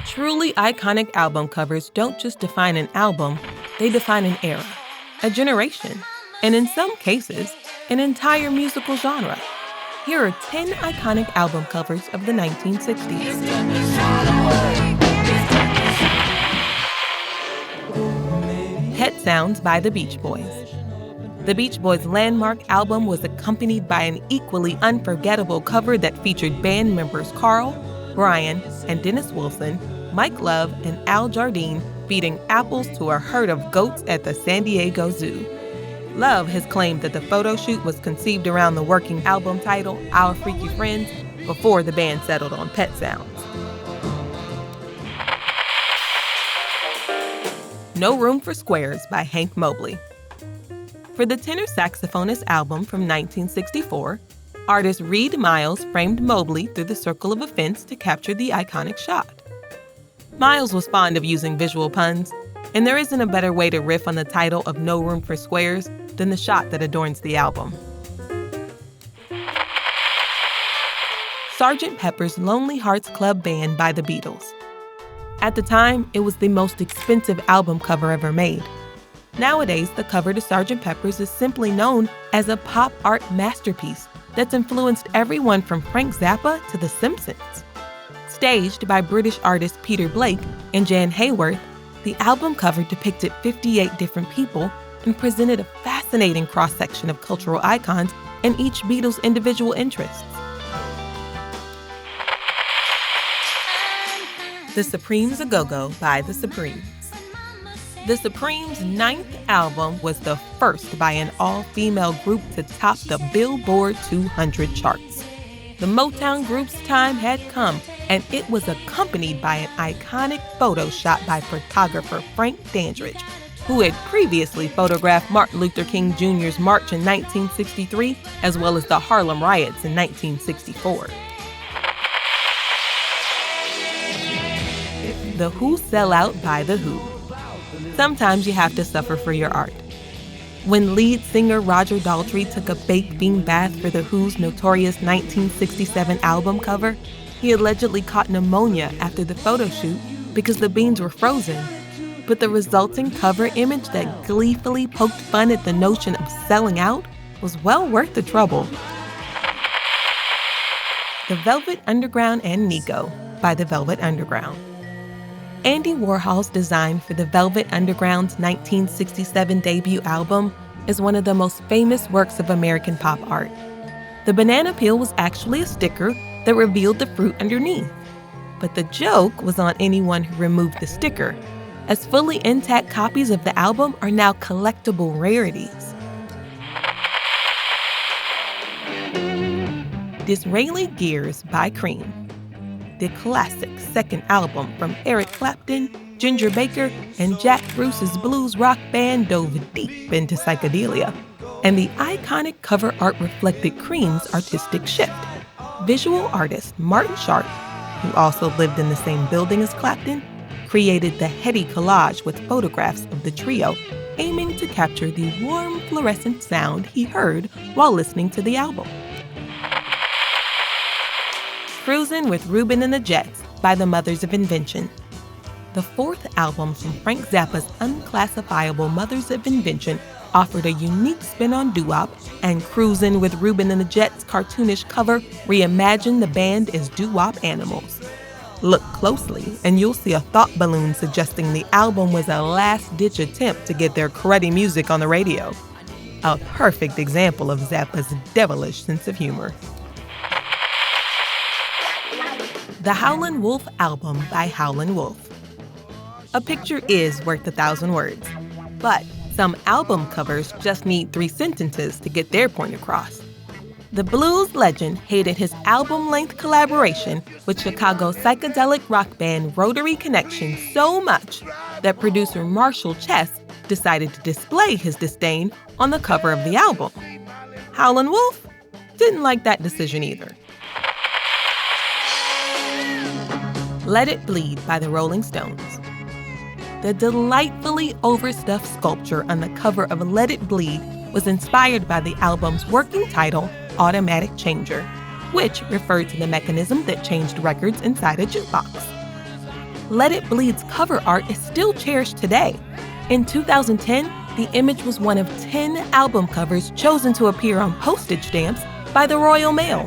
Truly iconic album covers don't just define an album, they define an era, a generation, and in some cases, an entire musical genre. Here are 10 iconic album covers of the 1960s. Pet Sounds by the Beach Boys. The Beach Boys' landmark album was accompanied by an equally unforgettable cover that featured band members Carl, Brian, and Dennis Wilson, Mike Love, and Al Jardine feeding apples to a herd of goats at the San Diego Zoo. Love has claimed that the photo shoot was conceived around the working album title, Our Freaky Friends, before the band settled on Pet Sounds. No Room for Squares by Hank Mobley. For the tenor saxophonist album from 1964, artist Reed Miles framed Mobley through the circle of a fence to capture the iconic shot. Miles was fond of using visual puns, and there isn't a better way to riff on the title of No Room for Squares than the shot that adorns the album. Sgt. Pepper's Lonely Hearts Club Band by the Beatles. At the time, it was the most expensive album cover ever made. Nowadays, the cover to Sgt. Pepper's is simply known as a pop art masterpiece that's influenced everyone from Frank Zappa to The Simpsons. Staged by British artist Peter Blake and Jan Hayworth, the album cover depicted 58 different people and presented a fascinating cross-section of cultural icons and each Beatles' individual interests. The Supremes A Go-Go by The Supremes. The Supremes' 9th album was the first by an all-female group to top the Billboard 200 charts. The Motown group's time had come, and it was accompanied by an iconic photo shot by photographer Frank Dandridge, who had previously photographed Martin Luther King Jr.'s march in 1963, as well as the Harlem riots in 1964. The Who Sell Out by The Who. Sometimes you have to suffer for your art. When lead singer Roger Daltrey took a baked bean bath for The Who's notorious 1967 album cover, he allegedly caught pneumonia after the photo shoot because the beans were frozen. But the resulting cover image that gleefully poked fun at the notion of selling out was well worth the trouble. The Velvet Underground and Nico by The Velvet Underground. Andy Warhol's design for the Velvet Underground's 1967 debut album is one of the most famous works of American pop art. The banana peel was actually a sticker that revealed the fruit underneath. But the joke was on anyone who removed the sticker, as fully intact copies of the album are now collectible rarities. Disraeli Gears by Cream. The classic second album from Eric Clapton, Ginger Baker, and Jack Bruce's blues rock band dove deep into psychedelia, and the iconic cover art reflected Cream's artistic shift. Visual artist Martin Sharp, who also lived in the same building as Clapton, created the heady collage with photographs of the trio, aiming to capture the warm fluorescent sound he heard while listening to the album. Cruisin' with Reuben and the Jets by the Mothers of Invention. The fourth album from Frank Zappa's unclassifiable Mothers of Invention offered a unique spin on doo-wop, and Cruisin' with Reuben and the Jets' cartoonish cover reimagined the band as doo-wop animals. Look closely, and you'll see a thought balloon suggesting the album was a last-ditch attempt to get their cruddy music on the radio. A perfect example of Zappa's devilish sense of humor. The Howlin' Wolf album by Howlin' Wolf. A picture is worth 1,000 words, but some album covers just need 3 sentences to get their point across. The blues legend hated his album-length collaboration with Chicago psychedelic rock band Rotary Connection so much that producer Marshall Chess decided to display his disdain on the cover of the album. Howlin' Wolf didn't like that decision either. Let It Bleed by the Rolling Stones. The delightfully overstuffed sculpture on the cover of Let It Bleed was inspired by the album's working title, Automatic Changer, which referred to the mechanism that changed records inside a jukebox. Let It Bleed's cover art is still cherished today. In 2010, the image was one of 10 album covers chosen to appear on postage stamps by the Royal Mail.